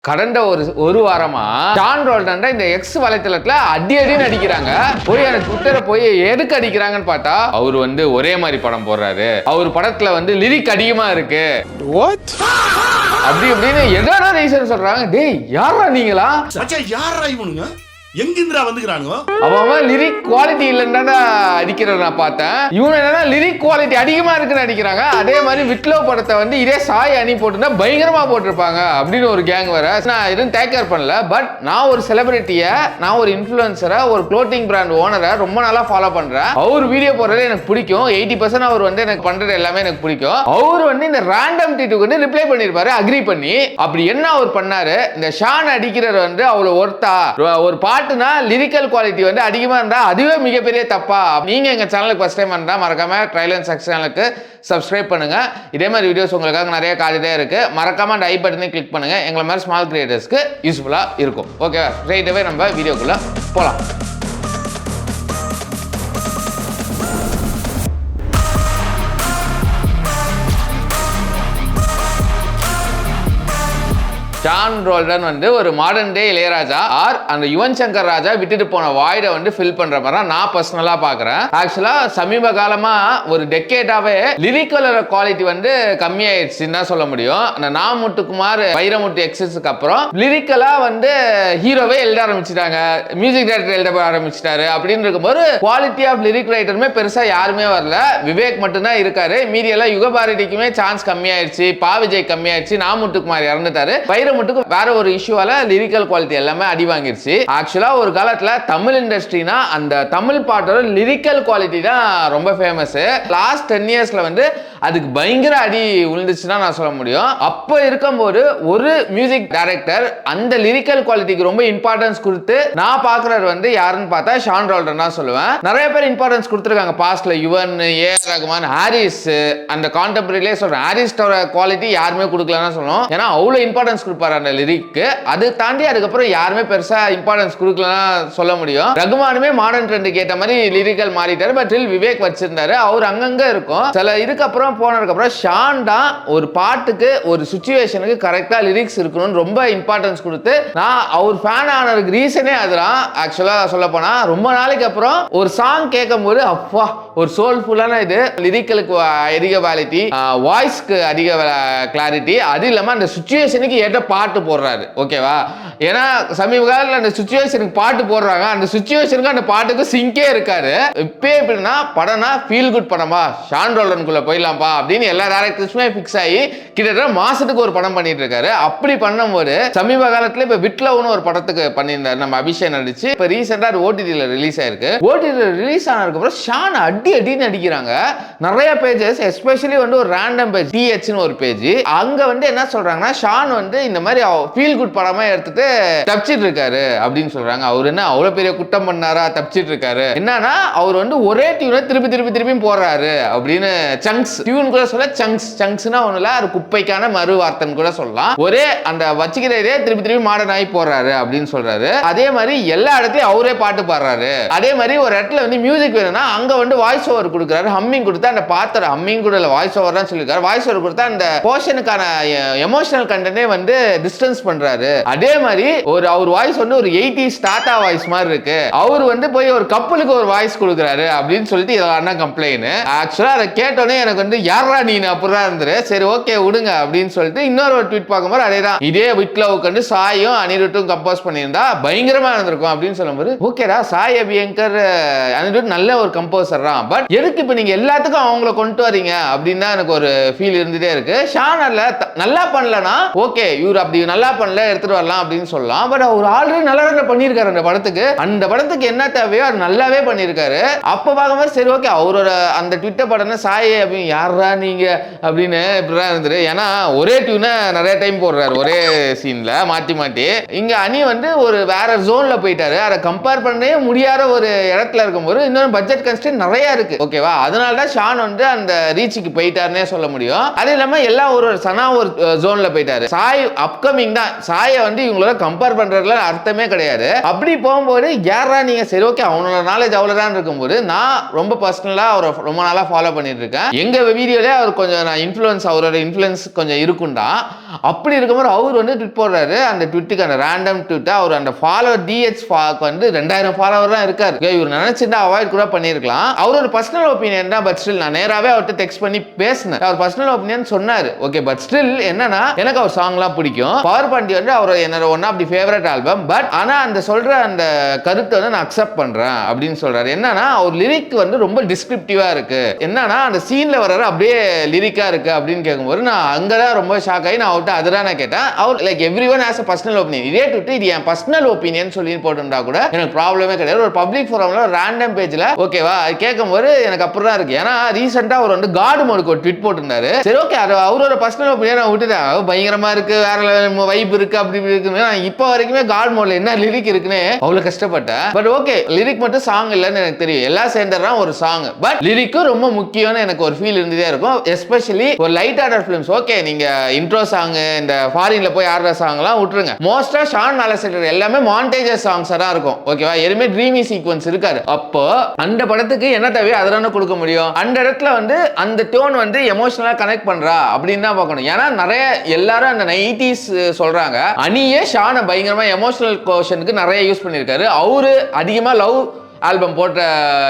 கடந்த ஒரு வாரமா ஷான் ரோல்டன் இந்த எக்ஸ் வலைத்தளத்துல அடின்னு அடிக்கிறாங்க. போய் அந்த ட்விட்டரை போய் எதுக்கு அடிக்கிறாங்கன்னு பார்த்தா அவர் ஒரே மாதிரி படம் போடுறாரு, அவர் படத்துல லிரிக் அதிகமா இருக்கு அப்படி அப்படின்னு எதனா ரீசன் சொல்றாங்க. டேய் யாரா நீங்களா? யாரா இவனுங்க? எங்கிந்திரா வந்துக்கிறானுங்க? அவன் லிரிக் குவாலிட்டி இல்லைன்னா அடிக்கிறத நான் பார்த்தேன். இவன் என்னன்னா லிரிக் குவாலிட்டி அதிகமா இருக்குன்னு அடிக்கிறாங்க. அதே மாதிரி விட்லோ படத்தை இதே சாய் அணி போட்டுனா பயங்கரமா போட்டிருப்பாங்க அப்படின்னு ஒரு கேங் வேற. நான் எதுவும் டேக் கேர் பண்ணல. பட் நான் ஒரு செலிபிரிட்டியை, நான் ஒரு இன்ஃப்ளூயன்சரை, ஒரு க்ளோத்திங் பிராண்ட் ஓனரை ரொம்ப நாளா ஃபாலோ பண்றேன். அவர் வீடியோ போடுறது எனக்கு பிடிக்கும். 80% அவர் எனக்கு பண்றது எல்லாமே எனக்கு பிடிக்கும். அவர் இந்த ரேண்டம் ட்வீட்டுக்கு ரிப்ளை பண்ணிருப்பாரு அக்ரி பண்ணி. அப்படி என்ன அவர் பண்ணாரு? இந்த ஷான் அடிக்கிறது அவ்வளவு ஒர்த்தா? ஒரு பாட்டுனா லிரிக்கல் குவாலிட்டி அதிகமா இருந்தா அதுவே மிகப்பெரிய தப்பா? நீங்க எங்க சேனலுக்கு ஃபர்ஸ்ட் டைம் வந்தா மறக்காம ட்ரைலன் சக்ஸ் சேனலுக்கு சப்ஸ்கிரைப் பண்ணுங்க. இதே மாதிரி வீடியோஸ் உங்களுக்காக நிறைய காத்துட்டே இருக்கு. மறக்காம அந்த ஐ பட்டனை கிளிக் பண்ணுங்க. எங்களை மாதிரி ஸ்மால் கிரியேட்டர்ஸ்க்கு யூஸ்ஃபுல்லா இருக்கும். ஓகே, ஸ்ட்ரைட்டாவே நம்ம வீடியோக்குள்ள போலாம். ஷான் ரோல்டன் ஒரு மாடர்ன் டே இளையராஜா ஆர் அந்த யுவன் சங்கர் ராஜா விட்டுட்டு போன வாய்டை ஃபில் பண்ற மாதிரி நான் பர்சனலா பாக்குறேன். ஆக்சுவலா சமீப காலமா ஒரு டெக்கேட்டாவே லிரிக்கல் குவாலிட்டி கம்மியாயிடுச்சுன்னு தான் சொல்ல முடியும். அந்த நாமுத்துக்குமார் வைரமுத்து எக்ஸஸ்க்கு அப்புறம் லிரிக்கலா ஹீரோவே எழுத ஆரம்பிச்சுட்டாங்க, மியூசிக் டைரக்டர் எழுத ஆரம்பிச்சிட்டாரு. அப்படின்னு இருக்கும்போது குவாலிட்டி ஆஃப் லிரிக் ரைட்டருமே பெருசா யாருமே வரல. விவேக் மட்டும்தான் இருக்காரு. மீதி எல்லாம் யுகபாரதிக்குமே சான்ஸ் கம்மியாயிடுச்சு, விஜய் கம்மியாயிடுச்சு, நாமுத்துக்குமார் இறந்துட்டாரு. மட்டும் வேற ஒரு இஷ்யூவால லிரிக்கல் குவாலிட்டி எல்லாமே அடி வாங்கிருச்சு. ஆக்சுவலா ஒரு காலத்துல தமிழ் இண்டஸ்ட்ரினா அந்த தமிழ் பாட்டோட லிரிக்கல் குவாலிட்டி தான் ரொம்ப ஃபேமஸ். லாஸ்ட் 10 இயர்ஸ்ல அதுக்கு பயங்கர அடி விழுந்துச்சுன்னா நான் சொல்ல முடியும். அப்ப இருக்கும்போது ஒரு மியூசிக் டைரக்டர் அந்த லிரிக்கல் குவாலிட்டிக்கு ரொம்ப இம்பார்ட்டன்ஸ் கொடுத்து நான் பாக்குறது யாருன்னு பார்த்தா ஷான் ரோல்டன் தான் சொல்லுவேன். நிறைய பேர் இம்பார்ட்டன்ஸ் கொடுத்துருக்காங்க பாஸ்ட்ல. யுவன், ஏஆர் ரகுமான், ஹாரிஸ், அந்த கான்டெம்பரரியிலே சொல்றேன். ஹாரிஸோட குவாலிட்டி யாருமே கொடுக்கலன்னு சொல்லணும். ஏன்னா அவ்வளவு இம்பார்ட்டன்ஸ் கொடுப்பாரு அந்த லிரிக்கு. அது தாண்டி அதுக்கப்புறம் யாருமே பெருசா இம்பார்ட்டன்ஸ் கொடுக்கலன்னு சொல்ல முடியும். ரகுமானுமே மாடர்ன் ட்ரெண்டுக்கு ஏற்ற மாதிரி லிரிக்கல் மாறிட்டாரு. பட் விவேக் வச்சிருந்தாரு. அவர் அங்கங்க இருக்கும். சில இதுக்கப்புறம் போனதுக்கு அப்புறம் ஷான் தான் ஒரு பாட்டுக்கு ஒரு சிச்சுவேஷனுக்கு கரெக்டா லிரிக்ஸ் இருக்கணும்னு ரொம்ப இம்பார்ட்டன்ஸ் கொடுத்து நான் அவர் ஃபேன் ஆனதுக்கு ரீசனே அதுதான். ஆக்சுவலா சொல்ல போனா ரொம்ப நாளைக்கு அப்புறம் ஒரு சாங் கேட்கும் போது அப்பா ஒரு சோல்ஃபுல்லான இது, லிரிக்கலுக்கு அதிக குவாலிட்டி, வாய்ஸ்க்கு அதிக கிளாரிட்டி, அது இல்லாம அந்த சிச்சுவேஷனுக்கு ஏற்ற பாட்டு போடுறாரு. ஓகேவா? ஏன்னா சமீப காலத்தில் அந்த சிச்சுவேஷனுக்கு பாட்டு போடுறாங்க, அந்த சிச்சுவேஷனுக்கு அந்த பாட்டுக்கு சிங்கே இருக்காரு. இப்போ எப்படின்னா படம்னா ஃபீல் குட் படமா ஷான் ரோல்டனுக்குள்ள போயிடலாம்ப்பா அப்படின்னு எல்லா டேரக்டர்ஸுமே ஃபிக்ஸ் ஆகி கிட்டத்தட்ட மாசத்துக்கு ஒரு படம் பண்ணிட்டு இருக்காரு. அப்படி பண்ணும்போது சமீப காலத்துல இப்ப விட்லவ்னு ஒரு படத்துக்கு பண்ணியிருந்தாரு நம்ம அபிஷேக் நடிச்சு. இப்ப ரீசெண்டா அது ஓடிடில ரிலீஸ் ஆயிருக்கு. ஓடிடில ரிலீஸ் ஆனதுக்கு அப்புறம் ஷான் அடின்னு அடிக்கிறாங்க. நிறைய பேஜஸ், எஸ்பெஷலி ஒரு ரேண்டம் பேஜ் டிஹெச்னு ஒரு பேஜ், அங்க என்ன சொல்றாங்கன்னா ஷான் இந்த மாதிரி ஃபீல் குட் படமா எடுத்துட்டு தப்பிச்சிட்டு இருக்காரு அப்படின்னு சொல்றாங்க. அவர் என்ன அவ்வளவு பெரிய குற்றம் பண்ணாரா? தப்பிச்சிட்டு இருக்காரு. என்னன்னா அவர் ஒரே டியூனை திருப்பி போடுறாரு அப்படின்னு. சங்க்ஸ் டியூன் கூட சொல்ல, சங்க்ஸ்னா ஒண்ணுல அது குப்பைக்கான மறு வார்த்தைன்னு கூட சொல்லலாம். ஒரே அந்த வச்சுக்கிறதே திருப்பி மாடர்ன் ஆகி போடுறாரு அப்படின்னு சொல்றாரு. அதே மாதிரி எல்லா இடத்துலயும் அவரே பாட்டு பாடுறாரு. அதே மாதிரி ஒரு இடத்துல மியூசிக் வேணும்னா அங்க வாய்ஸ் ஓவர் கொடுக்குறாரு. ஹம்மிங் கொடுத்தா அந்த பாத்திர ஹம்மிங் கூட வாய்ஸ் ஓவர் தான் சொல்லிருக்காரு. வாய்ஸ் ஓவர் கொடுத்தா அந்த போர்ஷனுக்கான எமோஷனல் கண்டென்ட்டே டிஸ்டன்ஸ் பண்றாரு. அதே மாதிரி அவர் வாய்ஸ் ஒரு 80s டாடா வாய்ஸ் மாதிரி இருக்கு. அவர் போய் ஒரு கப்பலுக்கு ஒரு வாய்ஸ் கொடுக்குறாரு அப்படின்னு சொல்லிட்டு இதெல்லாம் கம்ப்ளைண்ட். ஆக்சுவலா அதை கேட்டோன்னே எனக்கு யாரா நீ அப்படிதான் இருந்துரு. சரி ஓகே விடுங்க அப்படின்னு சொல்லிட்டு இன்னொரு ட்வீட் பார்க்கும்போது அதேதான், இதே விட்லவுக்கு சாயும் அனிருத்தும் கம்போஸ் பண்ணியிருந்தா பயங்கரமா இருந்திருக்கும் அப்படின்னு சொல்லும்போது ஓகேடா, சாய் அபியங்கர் அனிருத் நல்ல ஒரு கம்போசர் தான். பட் எதுக்கு இப்ப நீங்க எல்லாத்துக்கும் அவங்கள கொண்டு வரீங்க அப்படின்னு தான் எனக்கு ஒரு ஃபீல் இருந்துட்டே இருக்கு. ஷான் நல்லா பண்ணலனா ஓகே, இவர் அப்படி நல்லா பண்ணல எடுத்துட்டு வரலாம் அப்படின்னு சொல்லலாம். பட் அவர் ஆல்ரெடி நல்லா பண்ணியிருக்காரு அந்த படத்துக்கு. அந்த படத்துக்கு என்ன தேவையோ அது நல்லாவே பண்ணியிருக்காரு. அப்ப பார்க்கும்போது சரி ஓகே, அவரோட அந்த ட்விட்டர் படம் சாய் அப்படின்னு யாரா நீங்க அப்படின்னு இப்படிதான் இருந்துரு. ஏன்னா ஒரே டியூனை நிறைய டைம் போடுறாரு ஒரே சீன்ல மாத்தி. இங்க அணி ஒரு வேற ஜோன்ல போயிட்டாரு. அதை கம்பேர் பண்ணவே முடியாத ஒரு இடத்துல இருக்கும்போது இன்னொரு பட்ஜெட் கன்ஸ்ட்ரெயின்ட் நிறைய இருக்கு. ஓகேவா? அதனால தான் ஷான் அந்த ரீச்சுக்கு போயிட்டாருன்னே சொல்ல முடியும். அது இல்லாம எல்லாம் ஒரு சனா ஒரு ஜோன்ல போயிட்டாரு. சாய் அப்கமிங் தான். சாயை இவங்களோட கம்பேர் பண்றதுல அர்த்தமே கிடையாது. அப்படி போகும்போது யாரா நீங்க சரி ஓகே அவனோட நாலேஜ் அவ்வளவுதான் இருக்கும்போது நான் ரொம்ப பர்சனலா அவரை ரொம்ப நாளா ஃபாலோ பண்ணிட்டு இருக்கேன். எங்க வீடியோலே அவர் கொஞ்சம் நான் அவரோட இன்ஃப்ளூயன்ஸ் கொஞ்சம் இருக்குண்டா. அப்படி இருக்கும்போது அவர் வந்து ட்விட் போடுறாரு. அந்த ட்விட்டுக்கான ரேண்டம் ட்விட்டை அவர் அந்த ஃபாலோவர் DH வந்து 2000 ஃபாலோவர் தான் இருக்காரு. இவர் நினைச்சிருந்தா அவாய்ட் கூட பண்ணிருக்கலாம். அவரோட பர்சனல் ஒப்பீனியன் தான். பட் ஸ்டில் நான் நேராவே அவர்கிட்ட டெக்ஸ்ட் பண்ணி பேசினேன். அவர் பர்சனல் ஒப்பீனியன் சொன்னாரு. ஓகே, பட் ஸ்டில் என்னன்னா எனக்கு அவர் சாங்லாம் பிடிக்கும். பவர் பாண்டி வந்து அவர் என்னோட one of the favourite album. But ஆனா அந்த சொல்ற அந்த கருத்தை வந்து நான் அக்செப்ட் பண்றேன் அப்படின்னு சொல்றாரு. என்னன்னா அவர் லிரிக் வந்து ரொம்ப டிஸ்கிரிப்டிவா இருக்கு. என்னன்னா அந்த சீன்ல வர்ற அப்படியே லிரிக்கா இருக்கு அப்படின்னு கேட்கும்போது நான் அங்கதான் ரொம்ப ஷாக் ஆகி நான் அவர்கிட்ட அதுதான் நான் கேட்டேன். அவர் like everyone has a personal opinion. இதே ட்விட்டர் இது என் பர்சனல் ஒப்பீனியன் சொல்லி போட்டுருந்தா கூட எனக்கு ப்ராப்ளமே கிடையாது. ஒரு பப்ளிக் ஃபோரம்ல ஒரு ரேண்டம் பேஜ்ல ஓகேவா கேட்கும்போது எனக்கு அப்புறம் தான் இருக்கு. ஏன்னா ரீசெண்டா அவர் வந்து காட் மோடுக்கு ஒரு ட்வீட் போட்டிருந்தாரு. சரி ஓகே, அது அவரோட பர்சனல் ஒப்பீனியன் நான் விட்டுட்டேன். பயங்கரமா இருக்கு, வேற வைப் இருக்கு, அப்படி இருக்குன்னு இப்போ வரைக்குமே காட் மோட்ல என்ன லிரிக் இருக்குன்னு அவ்வளவு கஷ்டப்பட்டேன். பட் ஓகே, லிரிக் மட்டும் சாங் இல்லைன்னு எனக்கு தெரியும். எல்லாம் சேர்ந்தா ஒரு சாங். பட் லிரிக்கும் ரொம்ப முக்கியம்னு எனக்கு ஒரு ஃபீல் இருந்ததே இருக்கும். எஸ்பெஷலி ஒரு லைட் ஆர்டர் ஃபிலிம்ஸ். ஓகே, நீங்க இன்ட்ரோ சாங் இந்த ஃபாரின்ல போய் ஆடுற சாங்லாம் விட்டுருங்க. மோஸ்டா ஷான் மேலசெட்டர் எல்லாமே மாண்டேஜஸ் சாங்ஸா தான் இருக்கும். ஓகேவா, எதுவுமே ட்ரீமி சீக்வன்ஸ் இருக்காது. அப்போ அந்த படத்துக்கு என்ன தேவையோ அதெல்லாம் கொடுக்க முடியும். அந்த இடத்துல வந்து அந்த டோன் வந்து எமோஷனலா கனெக்ட் பண்றா அப்படின்னு தான் பார்க்கணும். ஏன்னா நிறைய எல்லாரும் அந்த 90s சொல்றாங்க. அனியே ஷானை பயங்கரமா எமோஷனல் கோஷனுக்கு நிறைய யூஸ் பண்ணியிருக்காரு. அவரு அதிகமா லவ் ஆல்பம் போட்ட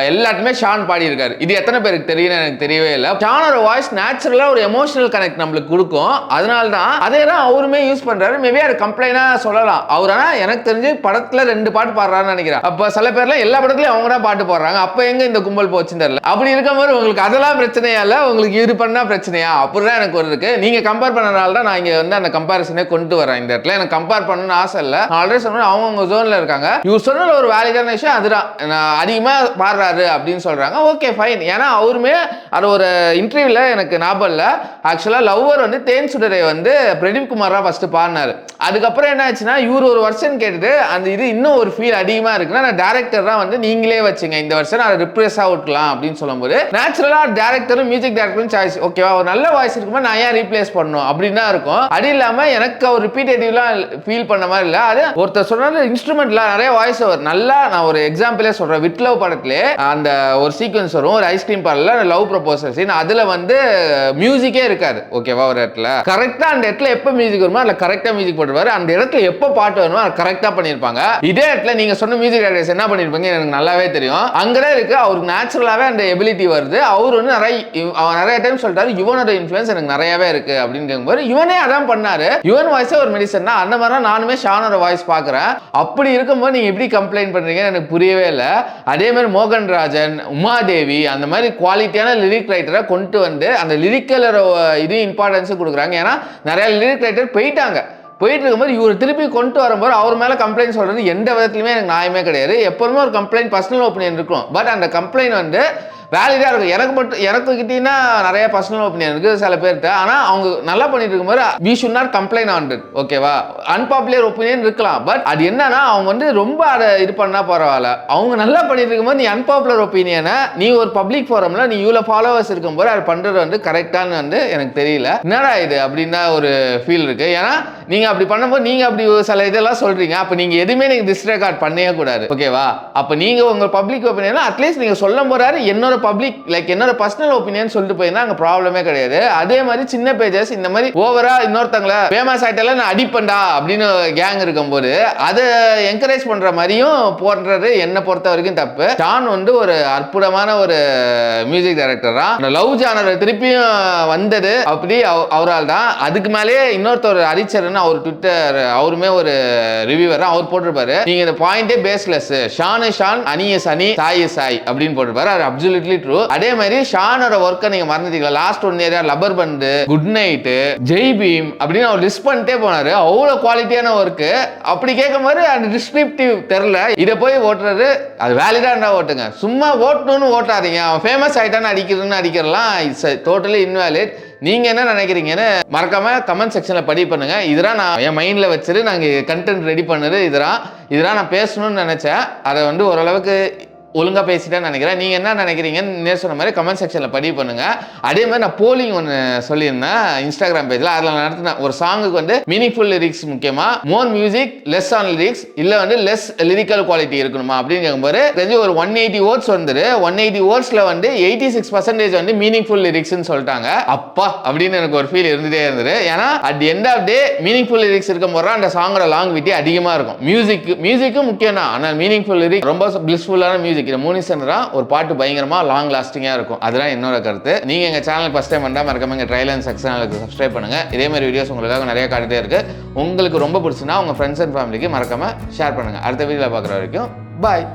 எல்லாத்துமே ஷான் பாடி இருக்காரு. இது எத்தனை பேருக்கு தெரியும் எனக்கு தெரியவே இல்லை. ஷானோட வாய்ஸ் நேச்சுரலா ஒரு எமோஷனல் கனெக்ட் நம்மளுக்கு கொடுக்கும். அதனால தான் அதே தான் அவருமே யூஸ் பண்றாரு. மேபி அது கம்ப்ளைண்டா சொல்லலாம். அவர் ஆனா எனக்கு தெரிஞ்சு படத்துல 2 பாட்டு பாடுறாருன்னு நினைக்கிறேன். அப்ப சில பேர்ல எல்லா படத்துலயும் அவங்க தான் பாட்டு பாடுறாங்க. அப்ப எங்க இந்த கும்பல் போச்சுன்னு தெரியல. அப்படி இருக்கும்போது உங்களுக்கு அதெல்லாம் பிரச்சனையா இல்ல, உங்களுக்கு இது பண்ணா பிரச்சனையா அப்படிதான் எனக்கு ஒரு இருக்கு. நீங்க கம்பேர் பண்ணனால தான் நான் இங்க வந்து அந்த கம்பேரிசனே கொண்டு வரேன். இந்த இடத்துல எனக்கு கம்பேர் பண்ணணும்னு ஆசை இல்லை. நான் ஆல்ரெடி சொன்னேன் அவங்க ஜோன்ல இருக்காங்க. இவர் சொன்ன ஒரு வேலிடான விஷயம் அதுதான். அதிகமா பாடுறாரு அப்படின்னு சொல்றாங்க. Okay fine. ஏன்னா அவருமே அது ஒரு இன்டர்வியூல எனக்கு ஞாபகம் இல்ல, ஆக்சுவலா லவ்வர் வந்து தேன் சுடரை வந்து பிரதீப் குமார் தான் ஃபர்ஸ்ட் பாடினாரு. அதுக்கப்புறம் என்ன ஆச்சுன்னா இவர் ஒரு வருஷன் கேட்டுட்டு அந்த இது இன்னும் ஒரு ஃபீல் அதிகமா இருக்குன்னா நான் டேரக்டர் தான் வந்து நீங்களே வச்சுங்க இந்த வருஷம் அதை ரிப்ரேஸா விட்டுலாம் அப்படின்னு சொல்லும்போது நேச்சுரலா டேரக்டரும் மியூசிக் டேரக்டரும் சாய்ஸ். ஓகேவா, ஒரு நல்ல வாய்ஸ் இருக்கும்போது நான் ஏன் ரீப்ளேஸ் பண்ணணும் அப்படின்னு தான் இருக்கும். அது இல்லாம எனக்கு அவர் ரிப்பீட்டேட்டிவ்லாம் ஃபீல் பண்ண மாதிரி இல்லை. அது ஒருத்தர் சொன்னாரு இன்ஸ்ட்ருமெண்ட்ல நிறைய வாய்ஸ் ஓவர் நல்லா. நான் ஒரு எக்ஸாம்பிளே சொல்றேன். வித் லவ் படத்துல அந்த ஒரு சீக்வன்ஸ் வரும், ஒரு ஐஸ்கிரீம் பார்லர்ல லவ் ப்ரொபோசல் சீன். அதுல வந்து மியூசிக்கே இருக்காது. ஓகேவா, ஒரு இடத்துல கரெக்டா அந்த இடத்துல எப்ப மியூசிக் வருமோ அதுல கரெக்டா மியூசிக் போட்டுவாரு. அந்த இடத்துல எப்ப பாட்டு வருமோ அதை கரெக்டா பண்ணிருப்பாங்க. இதே இடத்துல நீங்க சொன்ன மியூசிக் டைரக்டர்ஸ் என்ன பண்ணிருப்பாங்க எனக்கு நல்லாவே தெரியும். அங்கதான் இருக்கு அவருக்கு நேச்சுரலாவே அந்த எபிலிட்டி வருது. அவர் வந்து நிறைய டைம் சொல்லிட்டாரு இவனோட இன்ஃப்ளூயன்ஸ் எனக்கு நிறையவே இருக்கு அப்படின்னு கேட்கும்போது இவனே அதான் பண்ணாரு. யுவன் வாய்ஸே ஒரு மெடிசன் தான். அந்த மாதிரி நானுமே ஷானோட வாய்ஸ் பாக்குறேன். அப்படி இருக்கும்போது நீங்க எப்படி கம்ப்ளைண்ட் பண்றீங்கன்னு எனக்கு புரியவே இல்லை. அதே மாதிரி மோகன்ராஜன், உமாதேவி அந்த மாதிரி குவாலிட்டியான லிரிக் ரைட்டரை கொண்டு வந்து அந்த லிரிக்கல் இது இம்பார்ட்டன்ஸ் கொடுக்குறாங்க. ஏன்னா நிறைய லிரிக் ரைட்டர் போயிட்டு இருக்கும்போது இவர் திருப்பி கொண்டு வரும்போது அவர் மேல கம்ப்ளைண்ட் சொல்றது எந்த விதத்துலயுமே எனக்கு நியாயமே கிடையாது. எப்பவுமே ஒரு கம்ப்ளைண்ட் பர்சனல் ஒப்பீனியன் இருக்கும். பட் அந்த கம்ப்ளைண்ட் வந்து வேலிடா இருக்கும். எனக்கு கிட்டீங்கன்னா நிறைய பர்சனல் ஒப்பீனியன் இருக்கு சில பேர்கிட்ட. ஆனா அவங்க நல்லா பண்ணிட்டு இருக்கும்போது we should not complain on it. ஓகேவா, அன்பாப்புலர் ஒப்பீனியன் இருக்கலாம். பட் அது என்னன்னா அவங்க வந்து ரொம்ப அதை இது பண்ணா பரவாயில்ல. அவங்க நல்லா பண்ணிட்டு இருக்கும்போது நீ அன்பாப்புலர் ஒப்பீனியனை நீ ஒரு பப்ளிக் ஃபோரம்ல நீ இவ்வளவு ஃபாலோவர்ஸ் இருக்கும்போது அது பண்றது வந்து கரெக்டானு வந்து எனக்கு தெரியல. என்னடா இது அப்படின்னா ஒரு ஃபீல் இருக்கு. ஏன்னா நீங்க அப்படி பண்ணும்போது நீங்க அப்படி சில இதெல்லாம் சொல்றீங்க. அப்ப நீங்க எதுவுமே நீங்க டிஸ்ரெகார்ட் பண்ணவே கூடாது. ஓகேவா, அப்ப நீங்க உங்க பப்ளிக் ஒப்பீனியன் அட்லீஸ்ட் நீங்க சொல்லும் போறாரு என்னோட பப்ளிக் லைக் என்னோட பர்சனல் ஒப்பீனியன் சொல்லிட்டு போயிருந்தா அங்க ப்ராப்ளமே கிடையாது. அதே மாதிரி சின்ன பேஜஸ் இந்த மாதிரி ஓவரா இன்னொருத்தங்கள ஃபேமஸ் ஆயிட்டால நான் அடிப்பண்டா அப்படின்னு கேங் இருக்கும்போது அதை என்கரேஜ் பண்ற மாதிரியும் போடுறது என்ன பொறுத்த வரைக்கும் தப்பு. ஷான் வந்து ஒரு அற்புதமான ஒரு மியூசிக் டைரக்டர் தான். லவ் ஜானர் திருப்பியும் வந்தது அப்படி அவரால் தான். அதுக்கு மேலேயே இன்னொருத்தர் அரிச்சர்னு அவர் ட்விட்டர் அவருமே ஒரு ரிவ்யூவர் அவர் போட்டிருப்பாரு நீங்க இந்த பாயிண்டே பேஸ்லெஸ் ஷான் அனிய சனி சாய் அப்படின்னு போட்டிருப்பாரு. அது அப்சல்யூட்லி ட்ரூ. அதே மாதிரி ஷானோட ஒர்க்கை நீங்க மறந்துட்டீங்களா? லாஸ்ட் ஒன் ஏரியா லப்பர் பந்து, குட் நைட், ஜெய் பீம் அப்படின்னு அவர் லிஸ்ட் பண்ணிட்டே போனாரு. அவ்வளவு குவாலிட்டியான ஒர்க். அப்படி கேட்கும்போது அந்த டிஸ்கிரிப்டிவ் தெரியல. இதை போய் ஓட்டுறது அது வேலிடா இருந்தா ஓட்டுங்க. சும்மா ஓட்டணும்னு ஓட்டாதீங்க. அவன் ஃபேமஸ் ஆயிட்டான்னு அடிக்கிறலாம். It's totally invalid. நீங்க என்ன நினைக்கிறீங்கன்னு மறக்காம கமெண்ட் செக்ஷன்ல பதிவு பண்ணுங்க. இதெல்லாம் நான் என் மைண்ட்ல வச்சுட்டு நாங்க கண்டென்ட் ரெடி பண்ணது இதெல்லாம் நான் பேசணும்னு நினைச்சேன். அதை வந்து ஓரளவுக்கு ஒழுங்கா பேசிட்டேன்னு நினைக்கிறேன். நீங்க என்ன நினைக்கிறீங்கன்னு சொன்ன மாதிரி கமெண்ட் செக்ஷன்ல பதிவு பண்ணுங்க. அதே மாதிரி நான் போலிங் ஒன்று சொல்லியிருந்தேன் இன்ஸ்டாகிராம் பேஜ்ல. அதில் நடத்தின ஒரு சாங்குக்கு வந்து மீனிங்ஃபுல் லிரிக்ஸ் முக்கியமா, மோர் மியூசிக் லெஸ் ஆன் லிரிக்ஸ், இல்ல வந்து லெஸ் லிரிக்கல் குவாலிட்டி இருக்கணுமா அப்படின்னு கேட்கும்போது தெரிஞ்சு ஒரு 180 வேர்ட்ஸ் வந்துரு. 180 வேர்ட்ஸ்ல வந்து 86% வந்து மீனிங்ஃபுல் லிரிக்ஸ்னு சொல்லிட்டாங்க. அப்பா அப்படின்னு எனக்கு ஒரு ஃபீல் இருந்துட்டே இருந்தது. ஏன்னா at end of day meaningful lyrics இருக்கும் போது அந்த சாங்கோட லாங்குவிட்டி அதிகமா இருக்கும். மியூசிக்கும் முக்கியம் தான், ஆனால் மீனிங்ஃபுல் லிரிக் ரொம்ப பிளிஸ்ஃபுல்லான மியூசிக். இந்த மூணு சென்டரா ஒரு பாட்டு பயங்கரமா லாங் லாஸ்டிங்கா இருக்கும். அதுதான் என்னோட கருத்து. நீங்க எங்க சேனல் ஃபர்ஸ்ட் டைம் வந்தா மறக்காம எங்க ட்ரையல் அண்ட் சக்சஸ் சேனலுக்கு சப்ஸ்கிரைப் பண்ணுங்க. இதே மாதிரி வீடியோஸ் உங்களுக்காக நிறைய காட்டிட்டே இருக்கு. உங்களுக்கு ரொம்ப பிடிச்சுன்னா உங்க ஃப்ரெண்ட்ஸ் அண்ட் ஃபேமிலிக்கு மறக்காம ஷேர் பண்ணுங்க. அடுத்த வீடியோல பார்க்குற வரைக்கும் பாய்.